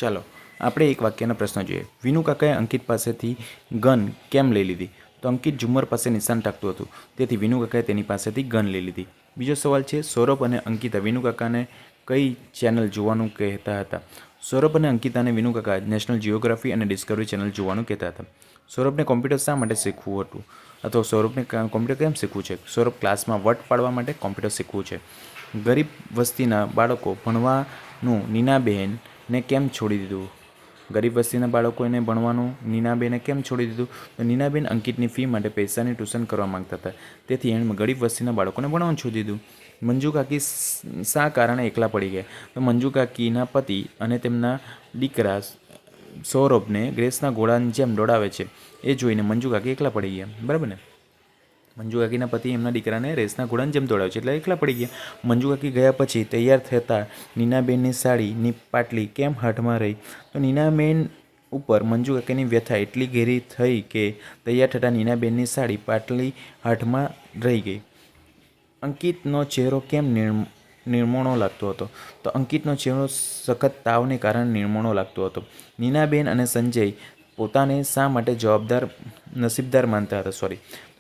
ચાલો આપણે એક વાક્યના પ્રશ્ન જોઈએ. વિનુ કાકાએ અંકિત પાસેથી ગન કેમ લઈ લીધી? તો અંકિત ઝુમ્મર પાસે નિશાન ટાંકતું હતું, તેથી વિનુ કાકાએ તેની પાસેથી ગન લઈ લીધી. બીજો સવાલ છે, સૌરભ અને અંકિતા વિનુ કાકાને કઈ ચેનલ જોવાનું કહેતા હતા? સૌરભ અને અંકિતાને વિનુ કાકા નેશનલ જિયોગ્રાફી અને ડિસ્કવરી ચેનલ જોવાનું કહેતા હતા. સૌરભને કોમ્પ્યુટર શા માટે શીખવું હતું? અથવા સૌરભને કોમ્પ્યુટર કેમ શીખવું છે? સૌરભ ક્લાસમાં વટ પાડવા માટે કોમ્પ્યુટર શીખવું છે. ગરીબ વસ્તીના બાળકો ભણવાનું નીનાબેનને કેમ છોડી દીધું? ગરીબ વસ્તીના બાળકોને ભણવાનું નીનાબેને કેમ છોડી દીધું? તો નીનાબેન અંકિતની ફી માટે પૈસાની ટ્યુશન કરવા માંગતા હતા, તેથી એણે ગરીબ વસ્તીના બાળકોને ભણવાનું છોડી દીધું. મંજુ કાકી શા કારણે એકલા પડી ગયા? તો મંજુ કાકીના પતિ અને તેમના દીકરા સૌરભને ગ્રેસના ઘોડાની જેમ દોડાવે છે, એ જોઈને મંજુ કાકી એકલા પડી ગયા. બરાબર ને? મંજુ કાકીના પતિ એમના દીકરાને રેસના ઘોડાની જેમ દોડાવે છે એટલે એકલા પડી ગયા. મંજુ કાકી ગયા પછી તૈયાર થતાં નીનાબેનની સાડીની પાટલી કેમ હાથમાં રહી? તો નીનાબેન ઉપર મંજુ કાકીની વ્યથા એટલી ઘેરી થઈ કે તૈયાર થતાં નીનાબેનની સાડી પાટલી હાથમાં રહી ગઈ. અંકિતનો ચહેરો કેમ નિર્મળો લાગતો હતો? તો અંકિતનો ચહેરો સખત તાવને કારણે નિર્મળો લાગતો હતો. નીનાબેન અને સંજય પોતાને શા માટે નસીબદાર માનતા હતા?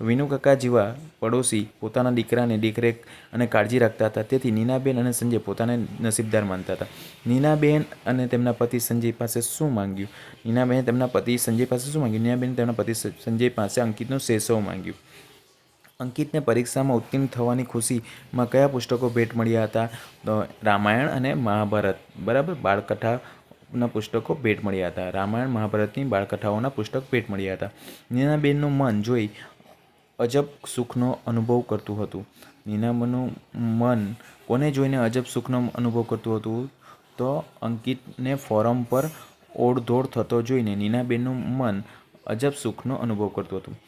વિનુ કાકા જેવા પડોશી પોતાના દીકરાની દેખરેખ અને કાળજી રાખતા હતા, તેથી નીનાબેન અને સંજય પોતાને નસીબદાર માનતા હતા. નીનાબેન અને તેમના પતિ સંજય પાસે શું માંગ્યું? નીનાબેને તેમના પતિ સંજય પાસે શું માંગ્યું? નીનાબેને તેમના પતિ સંજય પાસે અંકિતનો શેષવ માંગ્યું. અંકિતને પરીક્ષામાં ઉત્તીર્ણ થવાની ખુશીમાં કયા પુસ્તકો ભેટ મળ્યા હતા? તો રામાયણ અને મહાભારત. બરાબર, બાળકથાના પુસ્તકો ભેટ મળ્યા હતા. રામાયણ મહાભારતની બાળકથાઓના પુસ્તક ભેટ મળ્યા હતા. નીનાબેનનું મન જોઈ અજબ સુખનો અનુભવ કરતું હતું. નીનાબેનનું મન કોને જોઈને અજબ સુખનો અનુભવ કરતું હતું? તો અંકિતને ફોરમ પર ઓળધોળ થતો જોઈને નીનાબેનનું મન અજબ સુખનો અનુભવ કરતું હતું.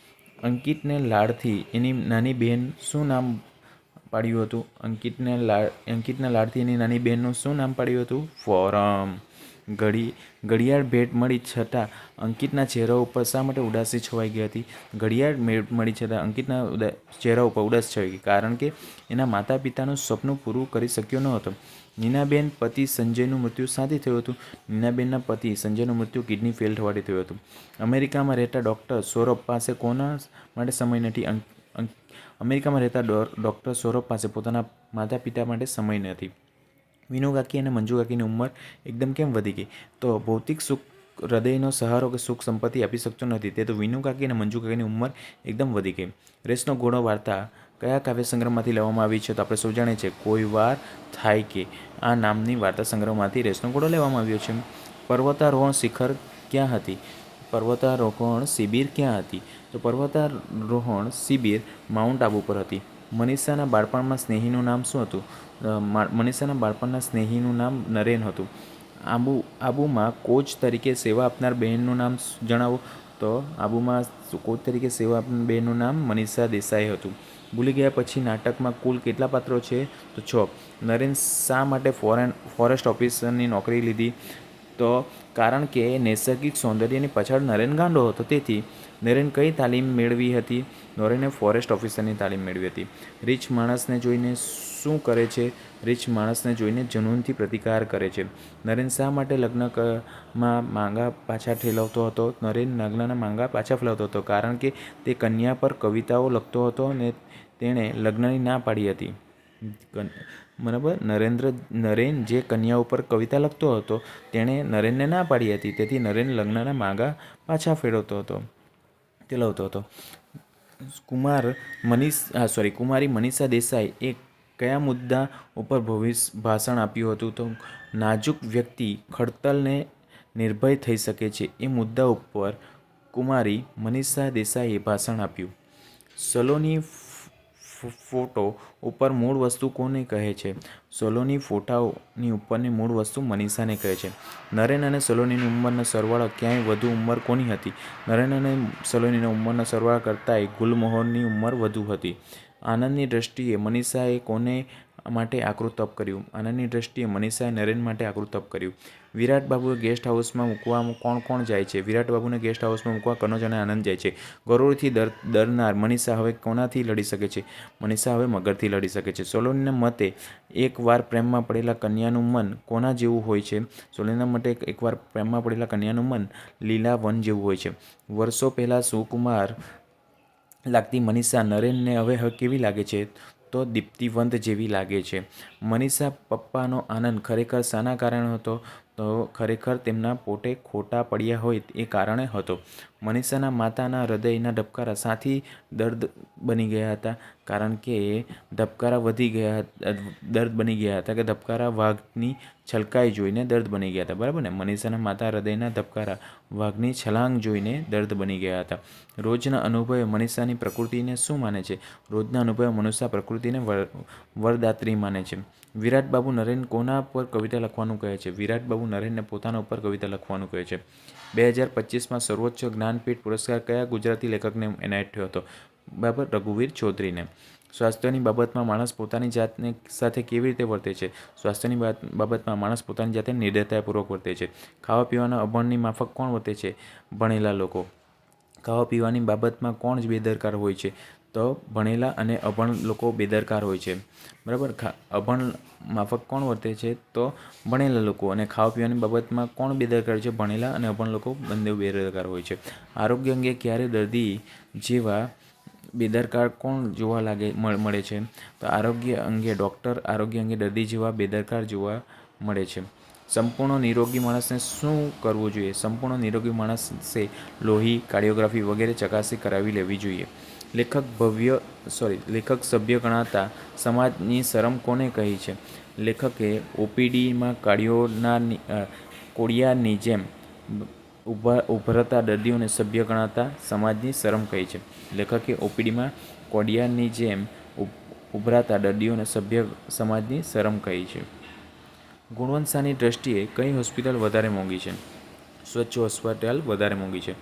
અંકિતને લાડથી એની નાની બહેન શું નામ પાડ્યું હતું? અંકિતના લાડથી એની નાની બહેનનું શું નામ પાડ્યું હતું? ફોરમ. ઘડિયાળ ભેટ મળી છતાં અંકિતના ચહેરા ઉપર શા માટે ઉદાસી છવાઈ ગઈ હતી? ઘડિયાળ ભેટ મળી છતાં અંકિતના ચહેરા ઉપર ઉદાસી છવાઈ ગઈ, કારણ કે એના માતા પિતાનું સપનું પૂરું કરી શક્યો ન હતો. નીનાબેન પતિ સંજયનું મૃત્યુ શાથી થયું હતું? નીનાબેનના પતિ સંજયનું મૃત્યુ કિડની ફેલ થવાથી થયું હતું. અમેરિકામાં રહેતા ડૉક્ટર સૌરભ પાસે કોના માટે સમય નથી? અમેરિકામાં રહેતા ડૉક્ટર સૌરભ પાસે પોતાના માતા પિતા માટે સમય નથી. વિનુ કાકી અને મંજુ કાકીની ઉંમર એકદમ કેમ વધી ગઈ? તો ભૌતિક સુખ હૃદયનો સહારો કે સુખ સંપત્તિ આપી શકતો નથી, તે તો વિનુ કાકી અને મંજુ કાકીની ઉંમર એકદમ વધી ગઈ. રેસનો ઘોડો વાર્તા કયા કાવ્ય સંગ્રહમાંથી લેવામાં આવી છે? તો આપણે સૌ જાણીએ છીએ, કોઈ વાર થાય કે આ નામની વાર્તા સંગ્રહમાંથી રેસનો ઘોડો લેવામાં આવ્યો છે. પર્વતારોહણ શિખર ક્યાં હતી? પર્વતારોહણ શિબિર ક્યાં હતી? તો પર્વતારોહણ શિબિર માઉન્ટ આબુ પર હતી. મનીષાના બાળપણમાં સ્નેહીનું નામ શું હતું? મનીષાના બાળપણના સ્નેહીનું નામ નરેન હતું. આબુમાં કોચ તરીકે સેવા આપનાર બહેનનું નામ જણાવો. તો આબુમાં કોચ તરીકે સેવા આપનાર બહેનનું નામ મનીષા દેસાઈ હતું. ભૂલી ગયા પછી નાટકમાં કુલ કેટલા પાત્રો છે? તો 6. નરેન શા માટે ફોરેસ્ટ ઓફિસરની નોકરી લીધી? તો કારણ કે નૈસર્ગિક સૌંદર્યની પાછળ નરેન ગાંડો હતો, તેથી નરેન કઈ તાલીમ મેળવી હતી? નરેને ફોરેસ્ટ ઓફિસરની તાલીમ મેળવી હતી. રીછ માણસને જોઈને શું કરે છે? રીછ માણસને જોઈને જનૂનથી પ્રતિકાર કરે છે. નરેન શા માટે લગ્નમાં માંગા પાછા ઠેલવતો હતો? નરેન લગ્નના માંગા પાછા ફેલાવતો હતો કારણ કે તે કન્યા પર કવિતાઓ લખતો હતો અને તેણે લગ્નની ના પાડી હતી. બરાબર, નરેન જે કન્યા ઉપર કવિતા લખતો હતો તેણે નરેનને ના પાડી હતી, તેથી નરેન લગ્નના માંગા પાછા ઠેલવતો હતો. કુમારી મનીષા દેસાઈ એ કયા મુદ્દા ઉપર ભાષણ આપ્યું હતું? તો નાજુક વ્યક્તિ ખડતલને નિર્ભય થઈ શકે છે, એ મુદ્દા ઉપર કુમારી મનીષા દેસાઈએ ભાષણ આપ્યું. સલોની ફોટો ઉપર મૂળ વસ્તુ કોને કહે છે? સલોની ફોટાની ઉપરની મૂળ વસ્તુ મનીષાને કહે છે. નરેન અને સલોનીની ઉંમરનો સરવાળો ક્યાંય વધુ ઉંમર કોની હતી? નરેન અને સલોનીની ઉંમરના સરવાળા કરતાંય ગુલમોહરની ઉંમર વધુ હતી. આનંદની દૃષ્ટિએ મનીષાએ કોને માટે આકરું તપ કર્યું? આનંદની દૃષ્ટિએ મનીષાએ નરેન માટે આકરું તપ કર્યું. વિરાટ બાબુ ગેસ્ટ હાઉસમાં મૂકવામાં કોણ કોણ જાય છે? વિરાટ બાબુને ગેસ્ટ હાઉસમાં મૂકવા કનોજ અને આનંદ જાય છે. ગરુડથી ડરનાર મનીષા હવે કોનાથી લડી શકે છે? મનીષા હવે મગરથી લડી શકે છે. સોલોનીના મતે એકવાર પ્રેમમાં પડેલા કન્યાનું મન કોના જેવું હોય છે? સોલોનીના મતે એકવાર પ્રેમમાં પડેલા કન્યાનું મન લીલા વન જેવું હોય છે. વર્ષો પહેલાં સુકુમાર લાગતી મનીષા નરેનને હવે કેવી લાગે છે? તો દીપ્તિવંત જેવી લાગે છે. મનીષા પપ્પાનો આનંદ ખરેખર શાના કારણે હતો? તો ખરેખર તેમના પોતે ખોટા પડ્યા હોય એ કારણે હતો. મનીષાના માતાના હૃદયના ધબકારા શાથી દર્દ બની ગયા હતા? કારણ કે ધબકારા વધી ગયા દર્દ બની ગયા હતા કે ધબકારા વાઘની છલકાઈ જોઈને દર્દ બની ગયા હતા. બરાબર ને? મનીષાના માતા હૃદયના ધબકારા વાઘની છલાંગ જોઈને દર્દ બની ગયા હતા. રોજના અનુભવે મનીષાની પ્રકૃતિને શું માને છે? રોજના અનુભવે મનીષા પ્રકૃતિને વરદાત્રી માને છે. વિરાટ બાબુ નરેન કોના પર કવિતા લખવાનું કહે છે? વિરાટ બાબુ નરેનને પોતાના ઉપર કવિતા લખવાનું કહે છે. 2025માં સર્વોચ્ચ જ્ઞાનપીઠ પુરસ્કાર કયા ગુજરાતી લેખકને એનાયત થયો હતો? બરાબર, રઘુવીર ચૌધરીને. સ્વાસ્થ્યની બાબતમાં માણસ પોતાની જાતને સાથે કેવી રીતે વર્તે છે? સ્વાસ્થ્યની બાબતમાં માણસ પોતાની જાતે નિર્દયતાપૂર્વક વર્તે છે. ખાવા પીવાના અભણની માફક કોણ વર્તે છે? ભણેલા લોકો. ખાવા પીવાની બાબતમાં કોણ જ બેદરકાર હોય છે? તો ભણેલા અને અભણ લોકો બેદરકાર હોય છે. બરાબર. અભણ માફક કોણ વર્તે છે? તો ભણેલા લોકો. અને ખાવા પીવાની બાબતમાં કોણ બેદરકાર છે? ભણેલા અને અભણ લોકો બંને બેદરકાર હોય છે. આરોગ્ય અંગે ક્યારે દર્દી જેવા બેદરકાર કોણ જોવા મળે છે? તો આરોગ્ય અંગે ડૉક્ટર આરોગ્ય અંગે દર્દી જેવા બેદરકાર જોવા મળે છે. સંપૂર્ણ નિરોગી માણસને શું કરવું જોઈએ? સંપૂર્ણ નિરોગી માણસે લોહી, કાર્ડિયોગ્રાફી વગેરે ચકાસણી કરાવી લેવી જોઈએ. લેખક સભ્ય ગણાતા સમાજની શરમ કોને કહી છે? લેખકે ઓપીડીમાં કોડિયાની જેમ ઉભરતા દર્દીઓને સભ્ય ગણાતા સમાજની શરમ કહી છે. લેખકે ઓપીડીમાં કોડિયાની જેમ ઉભરાતા દર્દીઓને સભ્ય સમાજની શરમ કહી છે. ગુણવત્તાની દ્રષ્ટિએ કઈ હોસ્પિટલ વધારે મોંઘી છે? સ્વચ્છ હોસ્પિટલ વધારે મોંઘી છે.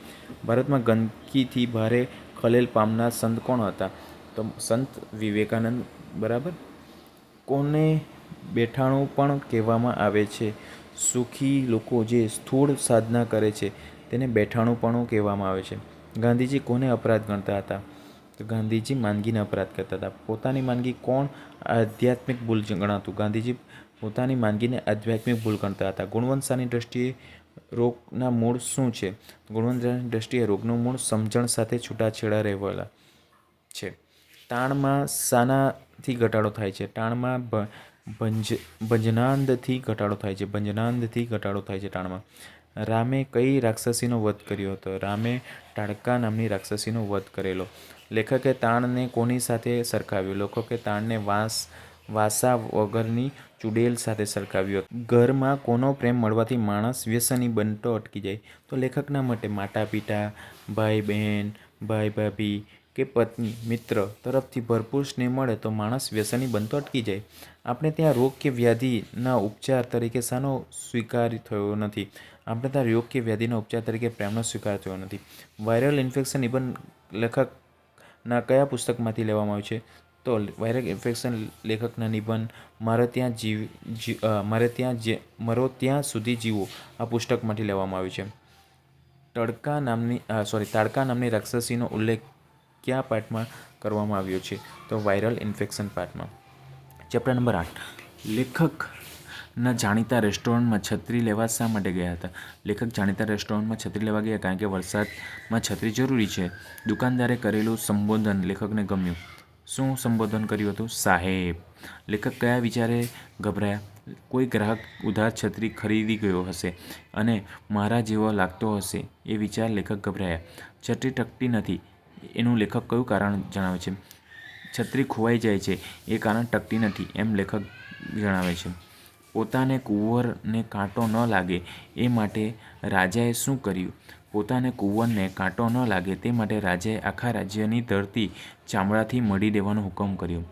ભારતમાં ગંદકીથી ભારે ખલેલ પામનાર સંત કોણ હતા? તો સંત વિવેકાનંદ. બરાબર. કોને બેઠાણું પણ કહેવામાં આવે છે? સુખી લોકો જે સ્થૂળ સાધના કરે છે તેને બેઠાણુંપણું કહેવામાં આવે છે. ગાંધીજી કોને અપરાધ ગણતા હતા? તો ગાંધીજી માંદગીને અપરાધ કરતા હતા. પોતાની માંદગી કોણ આધ્યાત્મિક ભૂલ ગણાતું? ગાંધીજી પોતાની માંદગીને આધ્યાત્મિક ભૂલ ગણતા હતા. ગુણવત્તાની દ્રષ્ટિએ રોગના મૂળ શું છે? ગુણવત્તાની દ્રષ્ટિએ રોગનું મૂળ સમજણ સાથે છૂટાછેડા રહેલા છે. તાણમાં શાનાથી ઘટાડો થાય છે? તાણમાં ભંજનાંદથી ઘટાડો થાય છે. ભંજનાંદથી ઘટાડો થાય છે તાણમાં. રામે કઈ રાક્ષસીનો વધ કર્યો હતો? રામે તાડકા નામની રાક્ષસીનો વધ કરેલો. લેખકે તાણને કોની સાથે સરખાવ્યો? લેખકે તાણને વાસા વગરની ચૂડેલ સાથે સરખાવ્યો. ઘરમાં કોનો પ્રેમ મળવાથી માણસ વ્યસની બનતો અટકી જાય? તો લેખકના મતે માતા પિતા, ભાઈ બહેન, ભાઈ ભાભી કે પત્ની મિત્ર તરફથી ભરપૂર સ્નેહ મળે તો માણસ વ્યસની બનતો અટકી જાય. આપણે ત્યાં રોગ કે વ્યાધિના ઉપચાર તરીકે શાનો સ્વીકાર થયો નથી? આપણે ત્યાં રોગ કે વ્યાધિના ઉપચાર તરીકે પ્રેમનો સ્વીકાર થયો નથી. વાયરલ ઇન્ફેક્શન નિબંધ લેખકના કયા પુસ્તકમાંથી લેવામાં આવ્યું છે? તો વાયરલ ઇન્ફેક્શન લેખકના નિબંધ મરો ત્યાં સુધી જીવો આ પુસ્તકમાંથી લેવામાં આવ્યું છે. તાડકા નામની રાક્ષસીનો ઉલ્લેખ કયા પાઠમાં કરવામાં આવ્યો છે? તો વાયરલ ઇન્ફેક્શન પાઠમાં. Chapter number 8. લેખકના જાણીતા રેસ્ટોરન્ટમાં છત્રી લેવા શા માટે ગયા હતા? લેખક જાણીતા રેસ્ટોરન્ટમાં છત્રી લેવા ગયા કારણ કે વરસાદમાં છત્રી જરૂરી છે. દુકાનદારે કરેલું સંબોધન લેખકને ગમ્યું. શું સંબોધન કર્યું હતું? સાહેબ. લેખક કયા વિચારે ગભરાયા? કોઈ ગ્રાહક ઉધાર છત્રી ખરીદી ગયો હશે અને મારા જેવો લાગતો હશે એ વિચાર લેખક ગભરાયા. છત્રી ટકતી નથી એનું લેખક કયું કારણ જણાવે છે? છત્રી ખોવાઈ જાય છે એ કારણ ટકતી નથી એમ લેખક જણાવે છે. પોતાને કુંવરને કાંટો ન લાગે એ માટે રાજાએ શું કર્યું? પોતાને કુંવરને કાંટો ન લાગે તે માટે રાજાએ આખા રાજ્યની ધરતી ચામડાથી મઢી દેવાનો હુકમ કર્યો.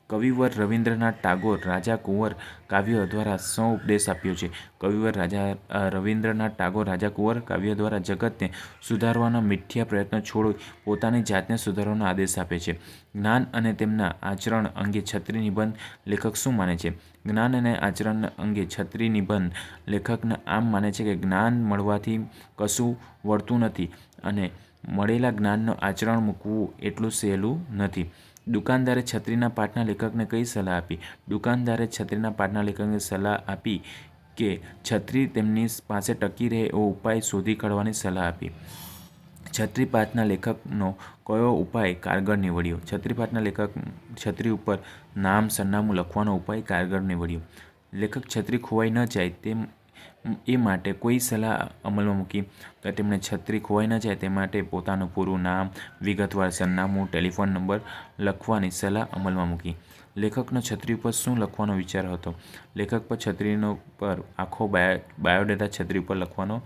કવિવર રવિન્દ્રનાથ ટાગોર રાજા કુંવર કાવ્ય દ્વારા શું ઉપદેશ આપ્યો છે? કવિવર રવિન્દ્રનાથ ટાગોર રાજા કુંવર કાવ્ય દ્વારા જગતને સુધારવાના મિથ્યા પ્રયત્નો છોડી પોતાની જાતને સુધારવાનો આદેશ આપે છે. જ્ઞાન અને તેમના આચરણ અંગે છત્રી નિબંધ લેખક શું માને છે? જ્ઞાન અને આચરણ અંગે છત્રી નિબંધ લેખકને આમ માને છે કે જ્ઞાન મળવાથી કશું વળતું નથી અને મળેલા જ્ઞાનનું આચરણ મૂકવું એટલું સહેલું નથી. દુકાનદારે છત્રીના પાઠના લેખકને કઈ સલાહ આપી? દુકાનદારે છત્રીના પાઠના લેખકને સલાહ આપી કે છત્રી તેમની પાસે ટકી રહે એવો ઉપાય શોધી કાઢવાની સલાહ આપી. છત્રી પાઠના લેખકનો કયો ઉપાય કારગર નીવડ્યો? છત્રી પાઠના લેખક છત્રી ઉપર નામ સરનામું લખવાનો ઉપાય કારગર નીવડ્યો. લેખક છત્રી ખોવાઈ ન જાય એ માટે કોઈ સલાહ અમલમાં મૂકી? તો તેમણે છત્રી ખોવાઈ ન જાય તે માટે પોતાનું પૂરું નામ, વિગતવાર સરનામું, ટેલિફોન નંબર લખવાની સલાહ અમલમાં મૂકી. લેખકનો છત્રી ઉપર શું લખવાનો વિચાર હતો? લેખક પર છત્રીનો પર આખો બાયોડેટા છત્રી ઉપર લખવાનો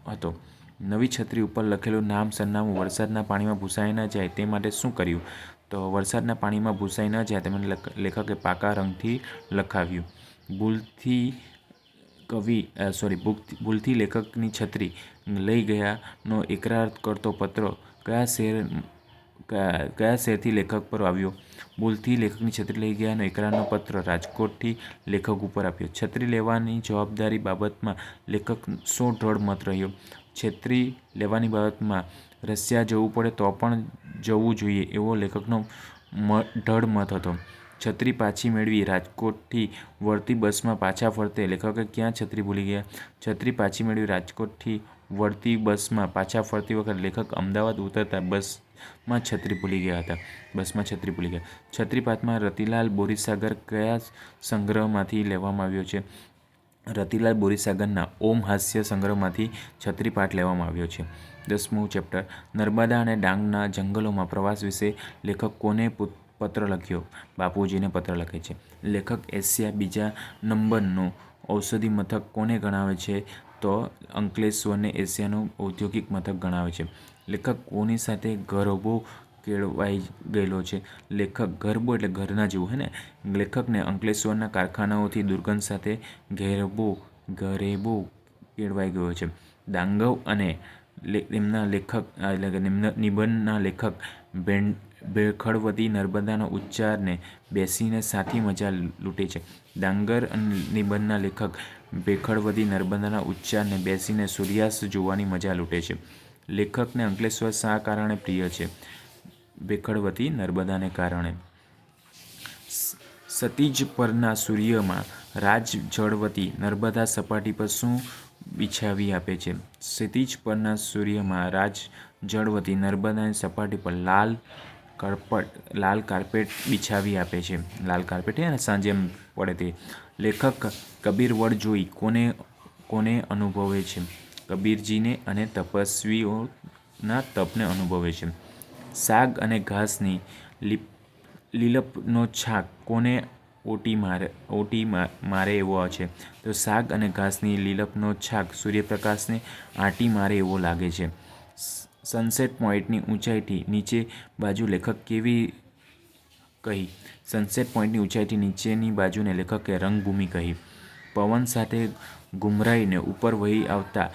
હતો. નવી છત્રી ઉપર લખેલું નામ સરનામું વરસાદના પાણીમાં ભૂંસાઈ ન જાય તે માટે શું કર્યું? તો વરસાદના પાણીમાં ભૂંસાઈ ન જાય તે માટે લેખકે પાકા રંગથી લખાવ્યું. ભૂલથી લેખકની છત્રી લઈ ગયાનો ઇકરાર કરતો પત્ર કયા શહેરથી લેખક પર આવ્યો? ભૂલથી લેખકની છત્રી લઈ ગયાનો ઇકરારનો પત્ર રાજકોટથી લેખક ઉપર આપ્યો. છત્રી લેવાની જવાબદારી બાબતમાં લેખક શો ઢળ મત રહ્યો? છત્રી લેવાની બાબતમાં રશિયા જવું પડે તો પણ જવું જોઈએ એવો લેખકનો ઢળ મત હતો. છત્રી પાછી મેળવી રાજકોટથી વળતી બસમાં પાછા ફરતે લેખકે ક્યાં છત્રી ભૂલી ગયા? છત્રી પાછી મેળવી રાજકોટથી વળતી બસમાં પાછા ફરતી વખતે લેખક અમદાવાદ ઉતરતા બસમાં છત્રી ભૂલી ગયા. છત્રી પાઠમાં રતિલાલ બોરીસાગર કયા સંગ્રહમાંથી લેવામાં આવ્યો છે? રતિલાલ બોરીસાગરના ઓમ હાસ્ય સંગ્રહમાંથી છત્રી પાઠ લેવામાં આવ્યો છે. 10મું ચેપ્ટર નર્મદા અને ડાંગના જંગલોમાં પ્રવાસ વિશે લેખક કોને પત્ર લખ્યો? બાપુજીને પત્ર લખે છે. લેખક એશિયા બીજા નંબરનું ઔષધિ મથક કોને ગણાવે છે? તો અંકલેશ્વરને એશિયાનું ઔદ્યોગિક મથક ગણાવે છે. લેખક કોની સાથે ગરબો કેળવાઈ ગયેલો છે? લેખક ગરબો એટલે ઘરના જેવું હે ને. લેખકને અંકલેશ્વરના કારખાનાઓથી દુર્ગંધ સાથે ગરેબો કેળવાઈ ગયો છે. ડાંગવ અને તેમના લેખક એટલે કે નિબંધના લેખક ભેખડવતી નર્મદાના ઉચ્ચારને બેસીને સાથી મજા લૂંટે છે. ડાંગર નિબંધના લેખક ભેખડવતી નર્મદાના ઉચ્ચારને બેસીને સૂર્યાસ્ત જોવાની મજા લૂંટે છે. લેખકને અંકલેશ્વર શા કારણે પ્રિય છે? ભેખડવતી નર્મદાને કારણે. સતીજ પરના સૂર્યમાં રાજ જળવતી નર્મદા સપાટી પર શું બિછાવી આપે છે? ક્ષિતિજ પરના સૂર્યમાં રાજ જળવતી નર્મદાની સપાટી પર લાલ કાર્પેટ બિછાવી આપે છે. લાલ કાર્પેટ ને સાંજે એમ પડે તે. લેખક કબીર વડ જોઈ કોને અનુભવે છે? કબીરજીને અને તપસ્વીઓના તપને અનુભવે છે. શાક અને ઘાસની લીલપનો છાક કોને ઓટી મારે એવો છે? તો શાક અને ઘાસની લીલપનો છાક સૂર્યપ્રકાશને આંટી મારે એવો લાગે છે. સનસેટ પોઈન્ટની ઊંચાઈથી નીચે બાજુ લેખક કેવી કહી? સનસેટ પોઈન્ટની ઊંચાઈથી નીચેની બાજુને લેખકે રંગભૂમિ કહી. પવન સાથે ઘુમરાઈને ઉપર વહી આવતા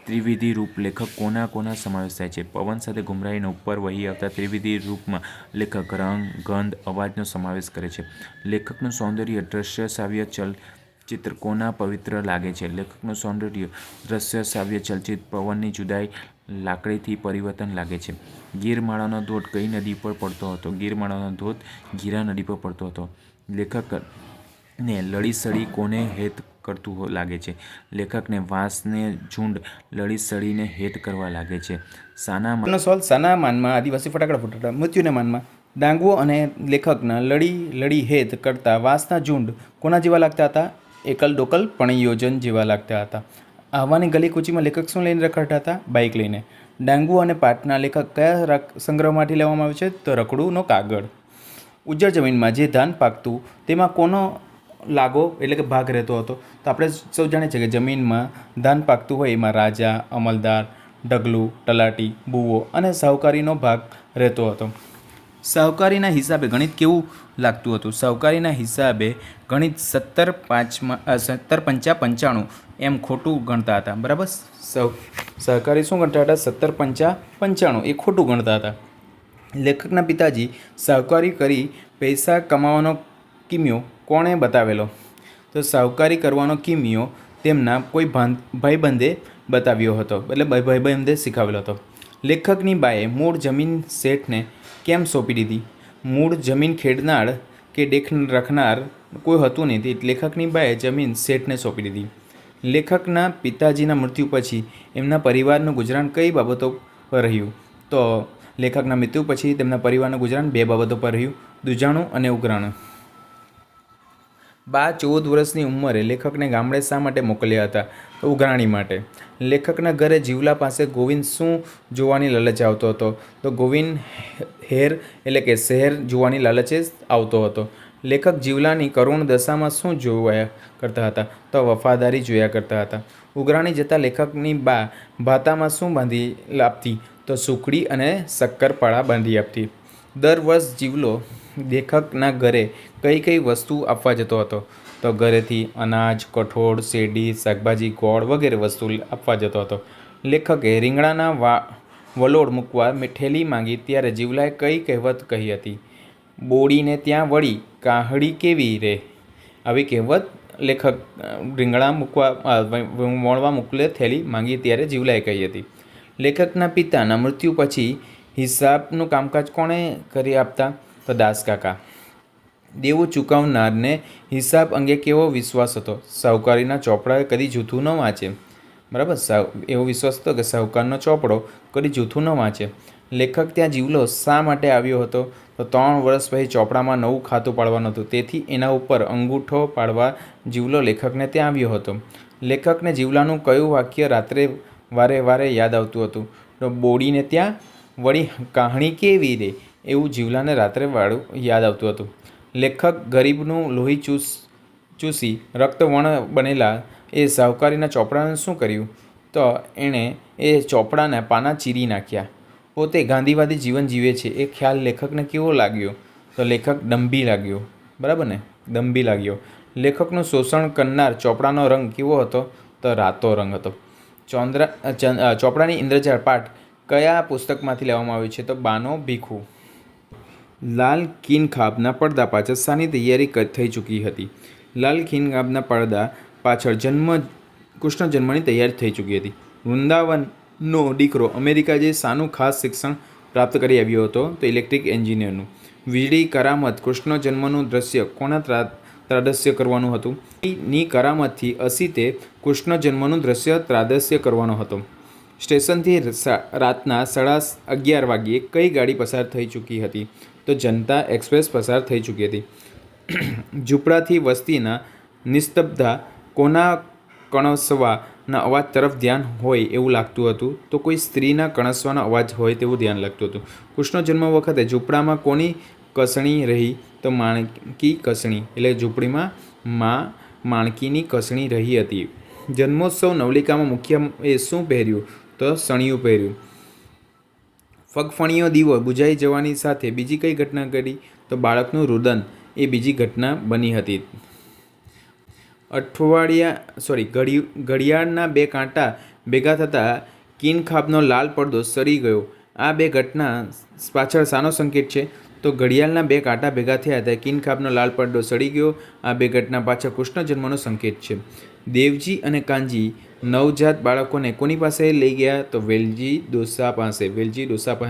ત્રિવિધિ રૂપ લેખક કોના સમાવેશ થાય છે? પવન સાથે ઘુમરાઈને ઉપર વહી આવતા ત્રિવિધિ રૂપમાં લેખક રંગ, ગંધ, અવાજનો સમાવેશ કરે છે. લેખકનું સૌંદર્ય દ્રશ્ય શ્રાવ્ય ચલચિત્ર કોના પવિત્ર લાગે છે? લેખકનું સૌંદર્ય દ્રશ્ય શ્રાવ્ય ચલચિત્ર પવનની જુદાઈ લાકડીથી પરિવર્તન લાગે છે. ગીરમાળાનો ધોધ કઈ નદી પર પડતો હતો? ગીરમાળાનો ધોધ ગીરા નદી પર પડતો હતો. લેખકને લળી-સળી કોને હેત કરતું લાગે છે? લેખકને વાંસને ઝુંડ લળી-સળીને હેત કરવા લાગે છે. શાના માનમાં આદિવાસી ફટાકડા ફૂટતા? મૃત્યુના માનમાં. ડાંગવો અને લેખકના લળી હેત કરતા વાંસના ઝુંડ કોના જેવા લાગતા હતા? એકલ ડોકલ પણયોજન જેવા લાગતા હતા. આહવાની ગલી કૂચીમાં લેખક શું લઈને રખડતા હતા? બાઇક લઈને. ડાંગવો અને પાટના લેખક કયા સંગ્રહમાંથી લેવામાં આવ્યો છે? તો રકડુનો કાગળ. ઉજ્જડ જમીનમાં જે ધાન પાકતું તેમાં કોનો લાગો એટલે કે ભાગ રહેતો હતો? તો આપણે સૌ જાણીએ છીએ કે જમીનમાં ધાન પાકતું હોય એમાં રાજા, અમલદાર, ઢગલું, તલાટી, બુવો અને સાહુકારીનો ભાગ રહેતો હતો. શાહુકારીના હિસાબે ગણિત કેવું લાગતું હતું? શાહુકારીના હિસાબે ગણિત 17 એમ ખોટું ગણતા હતા. બરાબર, સહકારી શું ગણતા હતા? 17 એ ખોટું ગણતા હતા. લેખકના પિતાજી શાહુકારી કરી પૈસા કમાવાનો કિમિયો કોણે બતાવેલો? તો શાહુકારી કરવાનો કિમિયો તેમના કોઈ ભાઈબંધે બતાવ્યો હતો, એટલે ભાઈબંધે શીખવેલો હતો. લેખકની બાએ મૂળ જમીન શેઠને કેમ સોંપી દીધી? મૂળ જમીન ખેડનાર કે દેખ રખનાર કોઈ હતું નહીં, તે લેખકની બાએ જમીન શેઠને સોંપી દીધી. લેખકના પિતાજીના મૃત્યુ પછી એમના પરિવારનું ગુજરાન કઈ બાબતો પર રહ્યું? તો લેખકના મૃત્યુ પછી તેમના પરિવારનું ગુજરાન 2 બાબતો પર રહ્યું: દૂજાણું અને ઉઘરાણું. બા 14 વર્ષની ઉંમરે લેખકને ગામડે શા માટે મોકલ્યા હતા? તો ઉઘરાણી માટે. લેખકના ઘરે જીવલા પાસે ગોવિંદ શું જોવાની લાલચે આવતો હતો? તો ગોવિંદ હેર એટલે કે શહેર જોવાની લાલચે આવતો હતો. લેખક જીવલાની કરુણ દશામાં શું જોયા કરતા હતા? તો વફાદારી જોયા કરતા હતા. ઉઘરાણી જતાં લેખકની બા ભાતામાં શું બાંધી આપતી? તો સુખડી અને શક્કરપારા બાંધી આપતી. દર વર્ષ જીવલો લેખકના ઘરે કઈ કઈ વસ્તુ આપવા જતો હતો? તો ઘરેથી અનાજ, કઠોળ, શેરડી, શાકભાજી, ગોળ વગેરે વસ્તુ આપવા જતો હતો. લેખકે રીંગણાના વલોડ મૂકવા ઠેલી માંગી ત્યારે જીવલાએ કઈ કહેવત કહી હતી? બોડીને ત્યાં વળી કાહળી કેવી રે? આવી કહેવત લેખક રીંગણા વણવા મોકલે થેલી માંગી ત્યારે જીવલાએ કહી હતી. લેખકના પિતાના મૃત્યુ પછી હિસાબનું કામકાજ કોણે કરી આપતા? તો દાસકાકા. દેવું ચૂકવનારને હિસાબ અંગે કેવો વિશ્વાસ હતો? શાહુકારીના ચોપડાએ કદી જૂઠું ન વાંચે. બરાબર, એવો વિશ્વાસ હતો કે શાહુકારનો ચોપડો કદી જૂઠું ન વાંચે. લેખક ત્યાં જીવલો શા માટે આવ્યો હતો? તો 3 વર્ષ પછી ચોપડામાં નવું ખાતું પાડવાનું હતું, તેથી એના ઉપર અંગૂઠો પાડવા જીવલો લેખકને ત્યાં આવ્યો હતો. લેખકને જીવલાનું કયું વાક્ય રાત્રે વારે વારે યાદ આવતું હતું? તો બોડીને ત્યાં વળી કાહણી કેવી રે? એવું જીવલાને રાત્રે વાળું યાદ આવતું હતું. લેખક ગરીબનું લોહી ચૂસી રક્તવર્ણ બનેલા એ શાહુકારીના ચોપડાને શું કર્યું? તો એણે એ ચોપડાના પાના ચીરી નાખ્યા. પોતે ગાંધીવાદી જીવન જીવે છે એ ખ્યાલ લેખકને કેવો લાગ્યો? તો લેખક દંભી લાગ્યો. બરાબર ને, દંભી લાગ્યો. લેખકનું શોષણ કરનાર ચોપડાનો રંગ કેવો હતો? તો રાતો રંગ હતો. ચોપડાની ઇન્દ્રજાળ પાઠ કયા પુસ્તકમાંથી લેવામાં આવ્યું છે? તો બાનો ભીખુ. લાલ ખીનખાબના પડદા પાછળ શાની તૈયારી થઈ ચૂકી હતી? લાલ ખીનખાબના પડદા પાછળ કૃષ્ણ જન્મની તૈયારી થઈ ચૂકી હતી. વૃંદાવનનો દીકરો અમેરિકા જઈ શાનું ખાસ શિક્ષણ પ્રાપ્ત કરી આવ્યો હતો? તો ઇલેક્ટ્રિક એન્જિનિયરનું. વીજળી કરામત કૃષ્ણ જન્મનું દ્રશ્ય કોના ત્રાદસ્ય કરવાનું હતું? ની કરામતથી અસીતે કૃષ્ણ જન્મનું દ્રશ્ય ત્રાદસ્ય કરવાનો હતો. સ્ટેશનથી રાતના 11:30 વાગ્યે કઈ ગાડી પસાર થઈ ચૂકી હતી? તો જનતા એક્સપ્રેસ પસાર થઈ ચૂકી હતી. ઝૂંપડાથી વસ્તીના નિસ્તબ્ધતા કોના કણસવાના અવાજ તરફ ધ્યાન હોય એવું લાગતું હતું? તો કોઈ સ્ત્રીના કણસવાના અવાજ હોય તેવું ધ્યાન લાગતું હતું. કૃષ્ણ જન્મ વખતે ઝૂંપડામાં કોની કસણી રહી? તો માણકી કસણી, એટલે ઝૂંપડીમાં માણકીની કસણી રહી હતી. જન્મોત્સવ નવલિકામાં મુખ્ય એ શું પહેર્યું? તો સણિયું પહેર્યું. ફગફણીયો દીવો બુઝાઈ જવાની સાથે બીજી કઈ ઘટના ઘટી? તો બાળકનું રુદન એ બીજી ઘટના બની હતી. ઘડિયાળના 2 કાંટા ભેગા થતાં ખીનખાબનો લાલ પડદો સરી ગયો. આ 2 ઘટના પાછળ શાનો સંકેત છે? તો ઘડિયાળના 2 કાંટા ભેગા થયા ત્યારે ખીનખાબનો લાલ પડદો સડી ગયો. આ 2 ઘટના પાછળ કૃષ્ણ જન્મનો સંકેત છે. દેવજી અને કાનજી નવજાત બાળકોને કોની પાસે લઈ ગયા? તો વેલજી ડોસા પાસે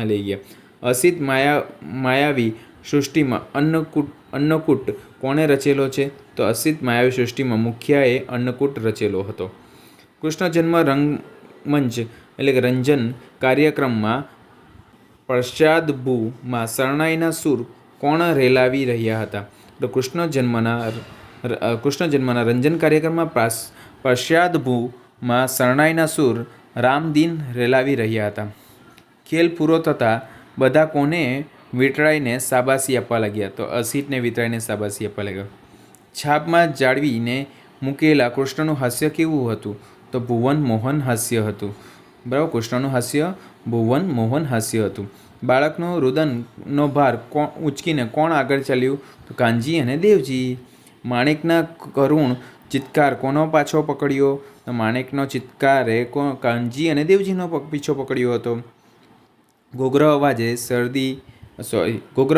લઈ ગયા. અસિત માયાવી સૃષ્ટિમાં અન્નકૂટ કોણે રચેલો છે? તો અસિત માયાવી સૃષ્ટિમાં મુખિયાએ અન્નકૂટ રચેલો હતો. કૃષ્ણ જન્મ રંગમંચ એટલે કે રંજન કાર્યક્રમમાં પશ્ચાદભૂમાં શરણાઈના સૂર કોણ રેલાવી રહ્યા હતા? તો કૃષ્ણ જન્મના રંજન કાર્યક્રમમાં પશ્ચાદભૂમાં શરણાઈના સૂર રામદીન રેલાવી રહ્યા હતા. ખેલ પૂરો થતાં બધા કોને વીંટળાઈને શાબાશી આપવા લાગ્યા? તો અસિતને વીંટળાઈને શાબાશી આપવા લાગ્યા. છાપમાં જાળવીને મૂકેલા કૃષ્ણનું હાસ્ય કેવું હતું? તો ભુવન મોહન હાસ્ય હતું. બરાબર, કૃષ્ણનું હાસ્ય ભુવન મોહન હાસ્ય હતું. બાળકનો રુદનનો ભાર ઊંચકીને કોણ આગળ ચાલ્યું? તો કાનજી અને દેવજી. માણેકના કરુણ ચિત્કાર કોનો પાછો પકડ્યો? તો માણેકનો ચિત્કારે કાનજી અને દેવજીનો પીછો પકડ્યો હતો. ઘોઘરો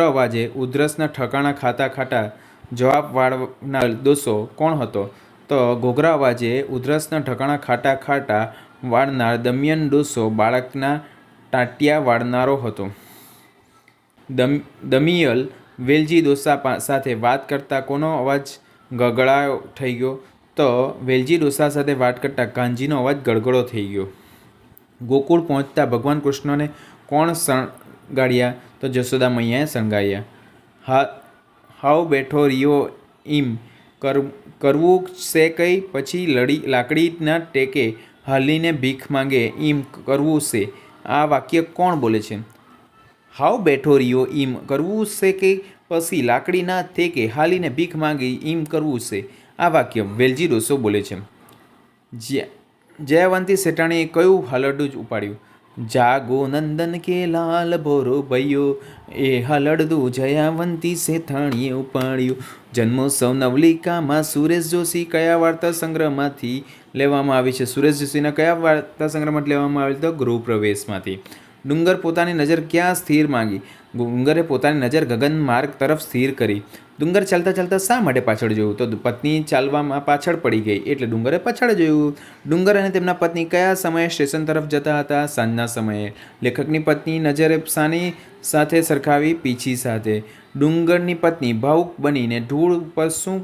અવાજે ઉધરસના ઠકાણા ખાતા ખાતા જવાબ વાળનાર દોસો કોણ હતો? તો ઘોઘરા અવાજે ઉધરસના ઠકાણા ખાટા ખાટા વાળનાર દમિયન ડોસો બાળકના ટાંટિયા વાળનારો હતો. દમિયલ વેલજી ડોસા સાથે વાત કરતા કોનો અવાજ ગળગળાયો થઈ ગયો? તો વેલજી ડોસા સાથે વાત કરતા કાનજીનો અવાજ ગળગળો થઈ ગયો. ગોકુળ પહોંચતા ભગવાન કૃષ્ણને કોણ શણગાર્યા? તો જશોદા મૈયાએ શણગાર્યા. હાવ બેઠો રહ્યો ઈમ કરવું છે કંઈ, પછી લાકડીના ટેકે હાલીને ભીખ માંગે ઈમ કરવું છે. આ વાક્ય કોણ બોલે છે? હાવ બેઠો રહ્યો ઈમ કરવું છે કે પછી લાકડીના ટેકે હાલીને ભીખ માંગે ઈમ કરવું છે. આ વાક્ય વેલજી ડોસો બોલે છે. જયાવંતી શેઠાણીએ કયું હલડું ઉપાડ્યું? જાગો નંદન કે લાલ ભોરો ભૈયો, એ હલડું જયાવંતી શેઠાણીએ ઉપાડ્યું. જન્મોત્સવ નવલિકામાં સુરેશ જોશી કયા વાર્તા સંગ્રહમાંથી લેવામાં આવી છે? સુરેશ જોશીના કયા વાર્તા સંગ્રહમાંથી લેવામાં આવી? તો ગૃહપ્રવેશમાંથી. ડુંગર પોતાની નજર ક્યાં સ્થિર માંગી? ડુંગરે પોતાની નજર ગગન માર્ગ તરફ સ્થિર કરી. ડુંગર ચાલતા ચાલતા શા માટે પાછળ જોયું? તો પત્ની ચાલવામાં પાછળ પડી ગઈ એટલે ડુંગરે પાછળ જોયું. ડુંગર અને તેમના પત્ની કયા સમયે સ્ટેશન તરફ જતા હતા? સાંજના સમયે. લેખકની પત્ની નજરે શાની સાથે સરખાવી? પીછી સાથે. ડુંગરની પત્ની ભાવુક બનીને ધૂળ ઉપર શું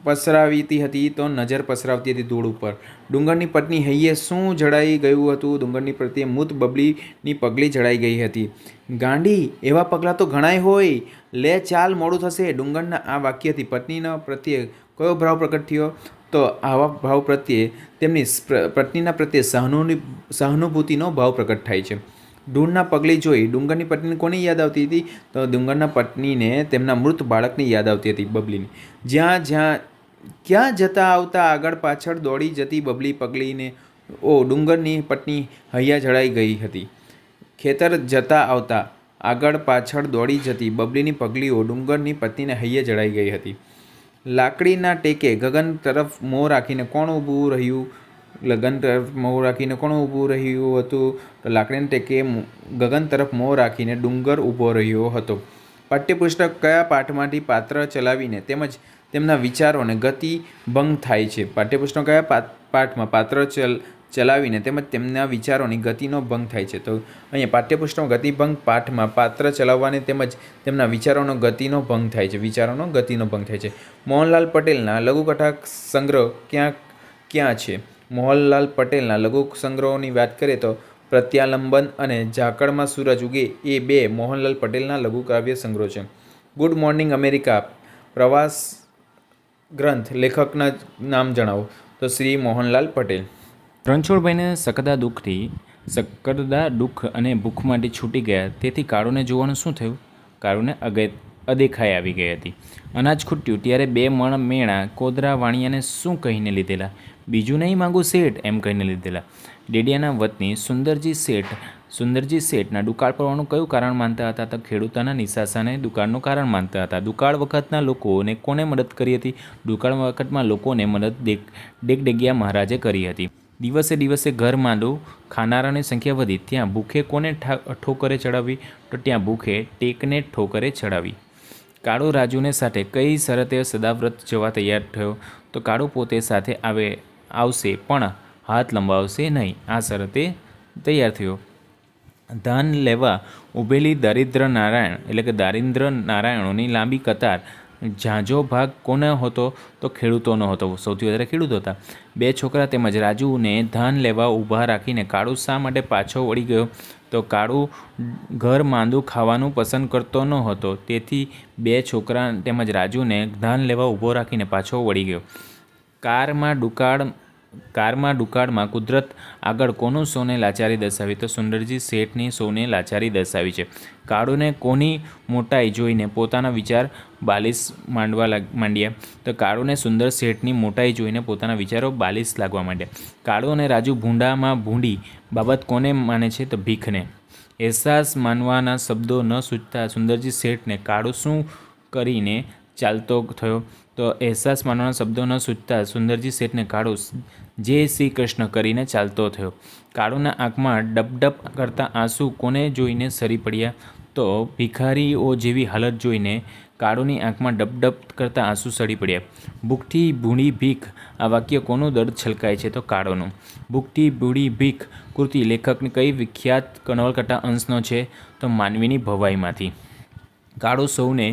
પસરાવતી હતી? તો નજર પસરાવતી હતી ધૂળ ઉપર. ડુંગરની પત્ની હૈયે શું જડાઈ ગયું હતું? ડુંગરની પ્રત્યે મૂત બબલીની પગલી જડાઈ ગઈ હતી. ગાંડી, એવા પગલાં તો ઘણાય હોય, લે ચાલ, મોડું થશે. ડુંગરના આ વાક્યથી પત્નીના પ્રત્યે કયો ભાવ પ્રકટ થયો? તો આવા ભાવ પ્રત્યે તેમની પત્નીના પ્રત્યે સહાનુભૂતિનો ભાવ પ્રકટ થાય છે. ધૂળના પગલી જોઈ ડુંગરની પત્નીને કોની યાદ આવતી હતી? તો ડુંગરના પત્નીને તેમના મૃત બાળકની યાદ આવતી હતી, બબલીની. ક્યાં જતા આવતા આગળ પાછળ દોડી જતી બબલી પગલીને ડુંગરની પત્ની હૈયા જડાઈ ગઈ હતી. ખેતર જતા આવતા આગળ પાછળ દોડી જતી બબલીની પગલીઓ ડુંગરની પત્નીને હૈયે જડાઈ ગઈ હતી. લાકડીના ટેકે ગગન તરફ મોં રાખીને કોણ ઊભું રહ્યું? ગગન તરફ મોં રાખીને કોણ ઊભું રહ્યું હતું? તો લાકડીના ટેકે ગગન તરફ મોં રાખીને ડુંગર ઊભો રહ્યો હતો. પાઠ્યપુસ્તક કયા પાઠમાંથી પાત્ર ચલાવીને તેમજ તેમના વિચારોને ગતિ ભંગ થાય છે? પાઠ્યપુસ્તક કયા પાઠમાં પાત્ર ચલાવીને તેમજ તેમના વિચારોની ગતિનો ભંગ થાય છે? તો અહીંયા પાઠ્યપુસ્તક ગતિભંગ પાઠમાં પાત્ર ચલાવવાને તેમજ તેમના વિચારોનો ગતિનો ભંગ થાય છે. વિચારોનો ગતિનો ભંગ થાય છે. મોહનલાલ પટેલના લઘુકથા સંગ્રહ ક્યાં છે? મોહનલાલ પટેલના લઘુ સંગ્રહોની વાત કરીએ તો પ્રત્યાલંબન અને ઝાકળમાં સૂરજ ઉગે એ બે મોહનલાલ પટેલના લઘુ કાવ્ય સંગ્રહો છે. ગુડ મોર્નિંગ અમેરિકા પ્રવાસ ગ્રંથ લેખકના નામ જણાવો. તો શ્રી મોહનલાલ પટેલ. રણછોડભાઈને સકદા દુઃખ અને ભૂખમાંથી છૂટી ગયા, તેથી કાળુને જોવાનું શું થયું? કાળુને અદેખાઈ આવી ગઈ હતી. અનાજ ખૂટ્યું ત્યારે 2 મણ મેણા કોદરા વાણિયાને શું કહીને લીધેલા? બીજું નહીં માગું શેઠ, એમ કહીને લીધેલા. ડેડિયાના વતની સુંદરજી શેઠના દુકાળ પડવાનું કયું કારણ માનતા હતા? તો ખેડૂતોના નિશાસાને દુકાળનું કારણ માનતા હતા. દુકાળ વખતના લોકોને કોને મદદ કરી હતી? દુકાળ વખતમાં લોકોને મદદ ડેગડેગિયા મહારાજે કરી હતી. દિવસે દિવસે ઘર માંદું ખાનારાની સંખ્યા વધી, ત્યાં ભૂખે કોને ઠોકરે ચડાવી? તો ત્યાં ભૂખે ટેકને ઠોકરે ચડાવી. કાળુ રાજુને સાથે કઈ શરતે સદાવ્રત જવા તૈયાર થયો? તો કાળુ પોતે સાથે આવશે પણ હાથ લંબાવશે નહીં, આ શરતે તૈયાર થયો. ધાન લેવા ઊભેલી દારિદ્ર નારાયણોની લાંબી કતાર ઝાંઝો ભાગ કોનો હતો? તો ખેડૂતોનો હતો. સૌથી વધારે ખેડૂતો હતા. 2 છોકરા તેમજ રાજુને ધાન લેવા ઊભા રાખીને કાળુ શા માટે પાછો વળી ગયો? તો કાળુ ઘર માંદું ખાવાનું પસંદ કરતો ન હતો, તેથી 2 છોકરા તેમજ રાજુને ધાન લેવા ઊભો રાખીને પાછો વળી ગયો. કારમાં દુકાળમાં કુદરત આગળ કોનું સૌને લાચારી દર્શાવી? તો સુંદરજી શેઠની સૌને લાચારી દર્શાવી છે. કાળુને કોની મોટાઈ જોઈને પોતાના વિચાર બાલિશ માંડ્યા? તો કાળુને સુંદર શેઠની મોટાઈ જોઈને પોતાના વિચારો બાલિશ લાગવા માંડ્યા. કાળુ અને રાજુ ભૂંડામાં ભૂંડી બાબત કોને માને છે? તો ભીખને. અહેસાસ માનવાના શબ્દો ન સૂચતા સુંદરજી શેઠને કાળુ શું કરીને ચાલતો થયો? તો અહેસાસ માનવાના શબ્દો ન સૂચતા સુંદરજી શેઠને કાળુ જય શ્રી કૃષ્ણ કરીને ચાલતો થયો. કાળુના આંખમાં ડબડબ કરતા આંસુ કોને જોઈને સરી પડ્યા? તો ભિખારીઓ જેવી હાલત જોઈને કાળુની આંખમાં ડબડબ કરતા આંસુ સરી પડ્યા. ભૂખથી ભૂણી ભીખ, આ વાક્ય કોનું દર્દ છલકાય છે? તો કાળુનું. ભૂખથી ભૂણી ભીખ કૃતિ લેખકની કઈ વિખ્યાત નવલકથા અંશનો છે? તો માનવીની ભવાઈમાંથી. કાળુ સૌને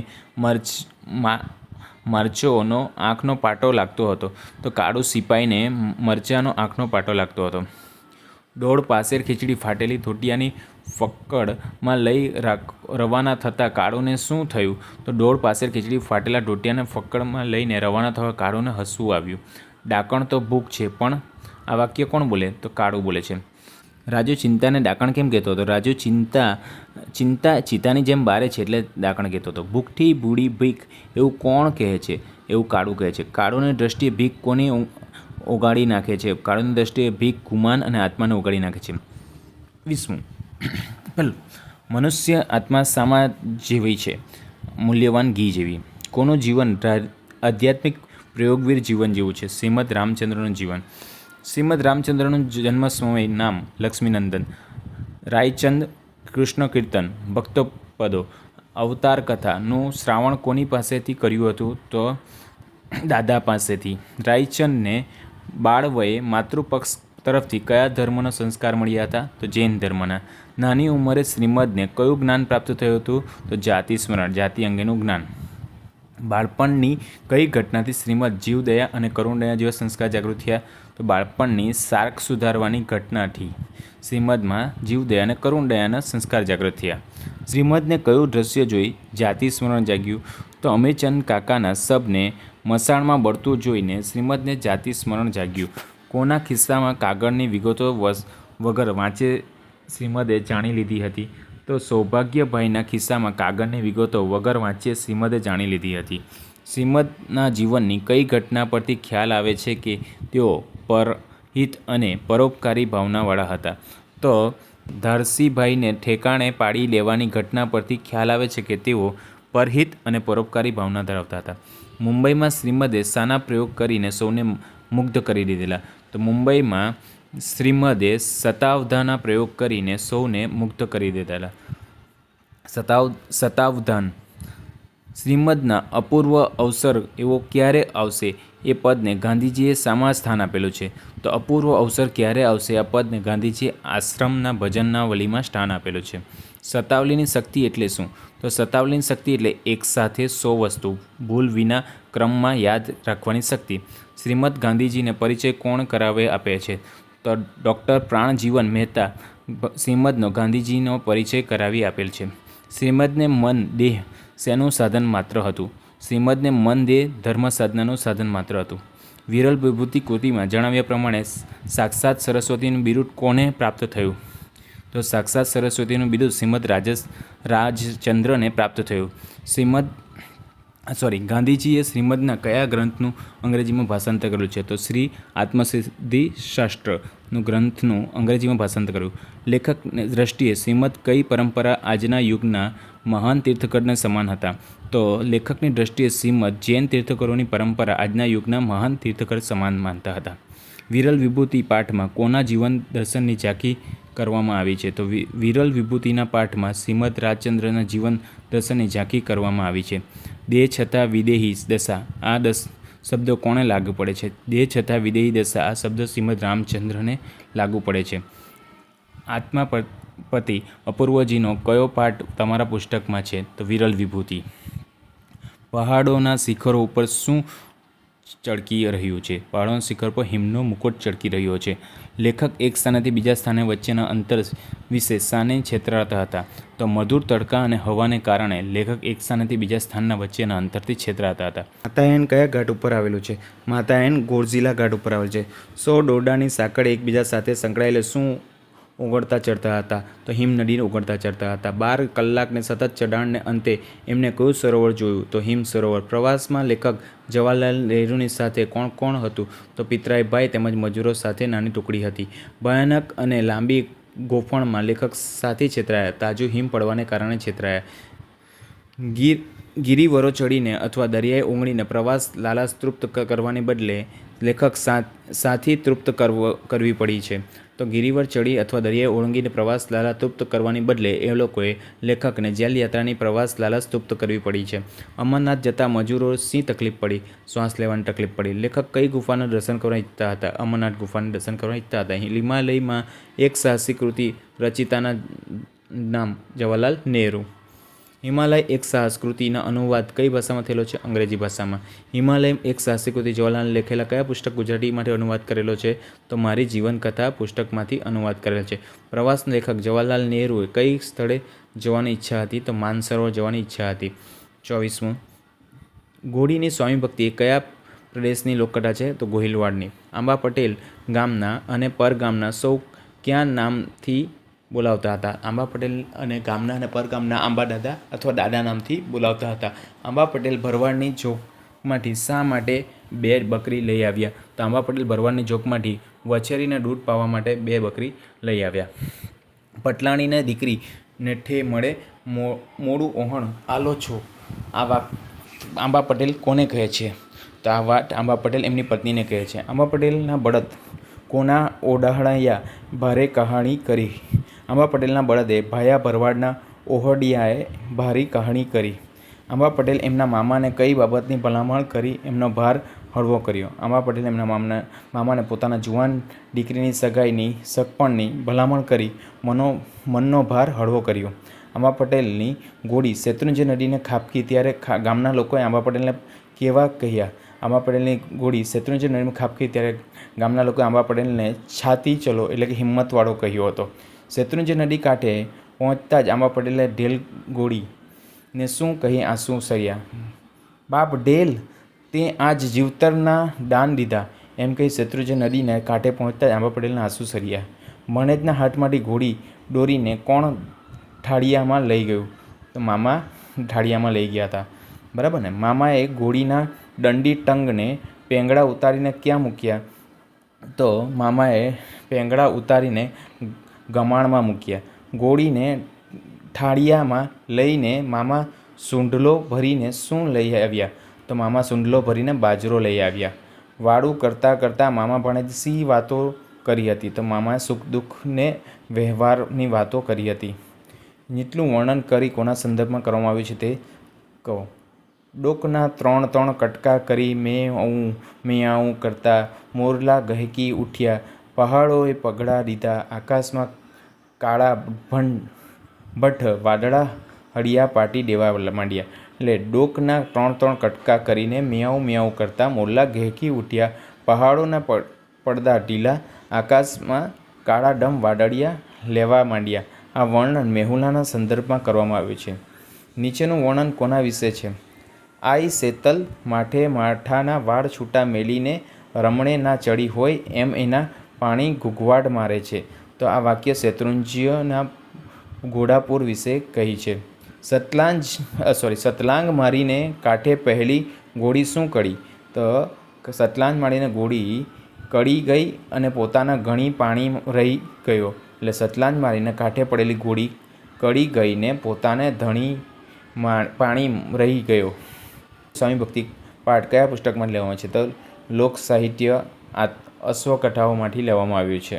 મરચોનો આંખનો પાટો લાગતો હતો, તો કાળુ સિપાઈને મરચાનો આંખનો પાટો લાગતો હતો. દોડ પાસેર ખીચડી ફાટેલી ધોતિયાની ફક્કડમાં લઈ રવાના થતાં કાળુને શું થયું? તો દોડ પાસેર ખીચડી ફાટેલા ધોતિયાને ફક્કડમાં લઈને રવાના થવા કાળુને હસવું આવ્યું. ડાકણ તો ભૂખ છે, પણ આ વાક્ય કોણ બોલે? તો કાળુ બોલે છે. રાજુ ચિંતાને ડાકણ કેમ કહેતો હતો? રાજુ ચિંતા ચિતાની જેમ બારે છે એટલે ડાકણ કહેતો હતો. ભૂખથી ભૂડી ભીખ એવું કોણ કહે છે? એવું કાળુ કહે છે. કાળુની દ્રષ્ટિએ ભીખ કોને ઓગાળી નાખે છે? કાળુની દ્રષ્ટિએ ભીખ ગુમાન અને આત્માને ઓગાળી નાખે છે. 20. મનુષ્ય આત્મા સામા જેવી છે? મૂલ્યવાન ઘી જેવી. કોનું જીવન આધ્યાત્મિક પ્રયોગવીર જીવન જેવું છે? શ્રીમદ રામચંદ્રનું જીવન. શ્રીમદ રામચંદ્રનું જન્મ સમય નામ લક્ષ્મીનંદન. રાયચંદ કૃષ્ણ કીર્તન ભક્તપદો અવતાર કથાનું શ્રાવણ કોની પાસેથી કર્યું હતું? તો દાદા પાસેથી. રાયચંદને બાળવયે માતૃપક્ષ તરફથી કયા ધર્મનો સંસ્કાર મળ્યા હતા? તો જૈન ધર્મના. નાની ઉંમરે શ્રીમદને કયું જ્ઞાન પ્રાપ્ત થયું હતું? તો જાતિ સ્મરણ, જાતિ અંગેનું જ્ઞાન. બાળપણની કઈ ઘટનાથી શ્રીમદ જીવદયા અને કરુણદયા જેવા સંસ્કાર જાગૃત થયા? તો બાળપણની સાર્ક સુધારવાની ઘટનાથી શ્રીમદમાં જીવદયા અને કરુણદયાના સંસ્કાર જાગૃત થયા. શ્રીમદને કયું દ્રશ્ય જોઈ જાતિ સ્મરણ જાગ્યું? તો અમીરચંદ કાકાના શબને મસાણમાં બળતું જોઈને શ્રીમદને જાતિ સ્મરણ જાગ્યું. કોના ખિસ્સામાં કાગળની વિગતો વગર વાંચે શ્રીમદે જાણી લીધી હતી? તો સૌભાગ્યભાઈના ખિસ્સામાં કાગળની વિગતો વગર વાંચે શ્રીમદે જાણી લીધી હતી. શ્રીમદના જીવનની કઈ ઘટના પરથી ખ્યાલ આવે છે કે તેઓ પરહિત અને પરોપકારી ભાવનાવાળા હતા? તો ધારસીભાઈને ઠેકાણે પાડી લેવાની ઘટના પરથી ખ્યાલ આવે છે કે તેઓ પરહિત અને પરોપકારી ભાવના ધરાવતા હતા. મુંબઈમાં શ્રીમદે શાના પ્રયોગ કરીને સૌને મુગ્ધ કરી દીધેલા? તો મુંબઈમાં શ્રીમદે શતાવધાના પ્રયોગ કરીને સૌને મુગ્ધ કરી દીધેલા. શતાવધાન. શ્રીમદના અપૂર્વ અવસર એવો ક્યારે આવશે? એ પદને ગાંધીજીએ શામાં સ્થાન આપેલું છે? તો અપૂર્વ અવસર ક્યારે આવશે? આ પદને ગાંધીજીએ આશ્રમના ભજનના વલીમાં સ્થાન આપેલું છે. શતાવલીની શક્તિ એટલે શું? તો શતાવલીની શક્તિ એટલે એકસાથે 100 વસ્તુ ભૂલ વિના ક્રમમાં યાદ રાખવાની શક્તિ. શ્રીમદ ગાંધીજીને પરિચય કોણ કરાવે આપે છે? તો ડૉક્ટર પ્રાણજીવન મહેતા શ્રીમદનો ગાંધીજીનો પરિચય કરાવી આપેલ છે. શ્રીમદને મન દેહ શેનું સાધન માત્ર હતું? શ્રીમદને મન દેહ ધર્મ સાધનાનું સાધન માત્ર હતું. વિરલ વિભૂતિ કૃતિમાં જણાવ્યા પ્રમાણે સાક્ષાત સરસ્વતીનું બિરુદ કોને પ્રાપ્ત થયું? તો સાક્ષાત સરસ્વતીનું બિરુદ શ્રીમદ રાજચંદ્રને પ્રાપ્ત થયું. ગાંધીજીએ શ્રીમદના કયા ગ્રંથનું અંગ્રેજીમાં ભાષાંતર કર્યું છે? તો શ્રી આત્મસિદ્ધિ શાસ્ત્રનું ગ્રંથનું અંગ્રેજીમાં ભાષાંતર કર્યું. લેખકની દ્રષ્ટિએ શ્રીમદ કઈ પરંપરા આજના યુગના મહાન તીર્થકરને સમાન હતા? તો લેખકની દ્રષ્ટિએ શ્રીમદ જૈન તીર્થકરોની પરંપરા આજના યુગના મહાન તીર્થકર સમાન માનતા હતા. વિરલ વિભૂતિ પાઠમાં કોના જીવન દર્શનની ઝાંખી કરવામાં આવી છે? તો વિરલ વિભૂતિના પાઠમાં શ્રીમદ રાજચંદ્રના જીવન દર્શનની ઝાંખી કરવામાં આવી છે. દેહ છતાં વિદેહી દશા, આ શબ્દ કોને લાગુ પડે છે? દેહ છતાં વિદેહી દશા, આ શબ્દ શ્રીમદ રામચંદ્રને લાગુ પડે છે. આત્માપતિ અપૂર્વજીનો કયો પાઠ તમારા પુસ્તકમાં છે? તો વિરલ વિભૂતિ. પહાડોના શિખરો ઉપર શું ચળકી રહ્યું છે? પહાડોના શિખર પર હિમનો મુકુટ ચળકી રહ્યો છે. લેખક એક સ્થાનેથી બીજા સ્થાને વચ્ચેના અંતર વિશે શાને છેતરાતા હતા? તો મધુર તડકા અને હવાને કારણે લેખક એક સ્થાનેથી બીજા સ્થાનના વચ્ચેના અંતરથી છેતરાતા હતા. માતાએન કયા ઘાટ ઉપર આવેલું છે? માતાએન ગોરઝીલા ઘાટ ઉપર આવેલ છે. 100 દોરડાની સાંકળ એકબીજા સાથે સંકળાયેલે શું ઓગળતા ચડતા હતા? તો હિમ નદીને ઓગળતા ચડતા હતા. 12 કલાકને સતત ચઢાણને અંતે એમને કયું સરોવર જોયું? તો હિમ સરોવર. પ્રવાસમાં લેખક જવાહરલાલ નહેરુની સાથે કોણ કોણ હતું? તો પિતરાઈ ભાઈ તેમજ મજૂરો સાથે નાની ટુકડી હતી. ભયાનક અને લાંબી ગોફણમાં લેખક સાથી છેતરાયા. તાજું હિમ પડવાને કારણે છેતરાયા. ગિરિવરો ચડીને અથવા દરિયાએ ઓગળીને પ્રવાસ લાલાશ તૃપ્ત કરવાને બદલે લેખક સાથી તૃપ્ત કરવી પડી છે. તો ગિરિવર ચડી અથવા દરિયાએ ઓળંગીને પ્રવાસ લાલાશ તૃપ્ત કરવાની બદલે એ લોકોએ લેખકને જેલ યાત્રાની પ્રવાસ લાલાશ તૃપ્ત કરવી પડી છે. અમરનાથ જતા મજૂરો શી તકલીફ પડી? શ્વાસ લેવાની તકલીફ પડી. લેખક કઈ ગુફાના દર્શન કરવા ઈચ્છતા હતા? અમરનાથ ગુફાના દર્શન કરવા ઈચ્છતા હતા. હિમાલયમાં એક સાહસિક કૃતિ રચિતાના નામ જવાહરલાલ નહેરુ. હિમાલય એક સાહસ કૃતિના અનુવાદ કઈ ભાષામાં થયેલો છે? અંગ્રેજી ભાષામાં. હિમાલય એક સાહસિક કૃતિ જવાહરલાલ લખેલા કયા પુસ્તક ગુજરાતીમાંથી અનુવાદ કરેલો છે? તો મારી જીવનકથા પુસ્તકમાંથી અનુવાદ કરેલ છે. પ્રવાસ લેખક જવાહરલાલ નહેરુએ કઈ સ્થળે જવાની ઈચ્છા હતી? તો માનસરોવર જવાની ઈચ્છા હતી. 24મું, ઘોડીની સ્વામી ભક્તિ એ કયા પ્રદેશની લોકકથા છે? તો ગોહિલવાડની. આંબા પટેલ ગામના અને પર ગામના સૌ ક્યાં નામથી બોલાવતા હતા? આંબા પટેલ અને ગામના અને પર ગામના આંબા દાદા અથવા દાદા નામથી બોલાવતા હતા. આંબા પટેલ ભરવાડની જોકમાંથી શા માટે 2 બકરી લઈ આવ્યા? તો આંબા પટેલ ભરવાડની જોકમાંથી વછેરીને દૂધ પાવા માટે 2 બકરી લઈ આવ્યા. પટલાણીને દીકરીને ઠે મળે મોડું ઓહણ આલો છો. આ વાત આંબા પટેલ કોને કહે છે? તો આ વાત આંબા પટેલ એમની પત્નીને કહે છે. આંબા પટેલના બળદ કોના ઓડાહળાયા ભારે કહાણી કરી? આંબા પટેલના બળદે ભાયા ભરવાડના ઓહડિયાએ ભારી કહાણી કરી. આંબા પટેલ એમના મામાને કઈ બાબતની ભલામણ કરી એમનો ભાર હળવો કર્યો? આંબા પટેલ એમના મામાને પોતાના જુવાન દીકરીની સગાઈની સગપણની ભલામણ કરી મનનો ભાર હળવો કર્યો. આંબા પટેલની ઘોડી શેત્રુંજય નદીને ખાબકી ત્યારે ગામના લોકોએ આંબા પટેલને કેવા કહ્યા? આંબા પટેલની ઘોડી શેત્રુંજય નદીમાં ખાબકી ત્યારે ગામના લોકોએ આંબા પટેલને છાતી ચલો એટલે કે હિંમતવાળો કહ્યો હતો. શેત્રુંજય નદી કાંઠે પહોંચતા જ આંબા પટેલે ઢેલ ઘોડીને શું કહી આંસુ સર્યા? બાપ ઢેલ, તે આજ જીવતરના દાન દીધા, એમ કહી શેત્રુંજય નદીને કાંઠે પહોંચતા જ આંબા પટેલના આંસુ સર્યા. મણેજના હાથમાંથી ઘોડી દોરીને કોણ ઠાળિયામાં લઈ ગયું? તો મામા ઠાળિયામાં લઈ ગયા હતા. બરાબર ને. મામાએ ઘોડીના દંડી ટંગને પેંગડા ઉતારીને ક્યાં મૂક્યા? તો મામાએ પેંગડા ઉતારીને ગમાણમાં મૂક્યા. ઘોડીને ઠાળિયામાં લઈને મામા સૂંઢલો ભરીને શું લઈ આવ્યા? તો મામા સૂંઢલો ભરીને બાજરો લઈ આવ્યા. વાડું કરતાં કરતાં મામા ભાણેજ શી વાતો કરી હતી? તો મામાએ સુખ દુઃખને વ્યવહારની વાતો કરી હતી. નીચલું વર્ણન કરી કોના સંદર્ભમાં કરવામાં આવ્યું છે તે કહો. ડોકના 3 કટકા કરી મેં આવું કરતા મોરલા ગહેકી ઉઠ્યા, પહાડોએ પગડા દીધા, આકાશમાં કાળા ભઠ્ઠ વાદળા હળિયા પાટી દેવા માંડ્યા. એટલે ડોકના 3 કટકા કરીને મેં કરતા મોરલા ગહેકી ઉઠ્યા, પહાડોના પડદા ઢીલા, આકાશમાં કાળા ડમ વાદળિયા લેવા માંડ્યા. આ વર્ણન મેહુલાના સંદર્ભમાં કરવામાં આવ્યું છે. નીચેનું વર્ણન કોના વિશે છે? આઈ શેતલ માઠે માઠાના વાળ છૂટા મેલીને રમણે ના ચડી હોય એમ એના પાણી ઘૂઘવાડ મારે છે. તો આ વાક્ય શેત્રુંજયના ઘોડાપુર વિશે કહી છે. સતલાંગ મારીને કાંઠે પહેલી ઘોડી શું કરી? તો સતલાંગ મારીને ઘોડી કડી ગઈ અને પોતાના ઘણી પાણી રહી ગયો. એટલે સતલાંગ મારીને કાંઠે પડેલી ઘોડી કડી ગઈને પોતાને ધણી પાણી રહી ગયો. સ્વામી ભક્તિ પાઠ કયા પુસ્તકમાં લેવામાં છે? તો લોક સાહિત્ય અશ્વકથાઓમાંથી લેવામાં આવ્યું છે.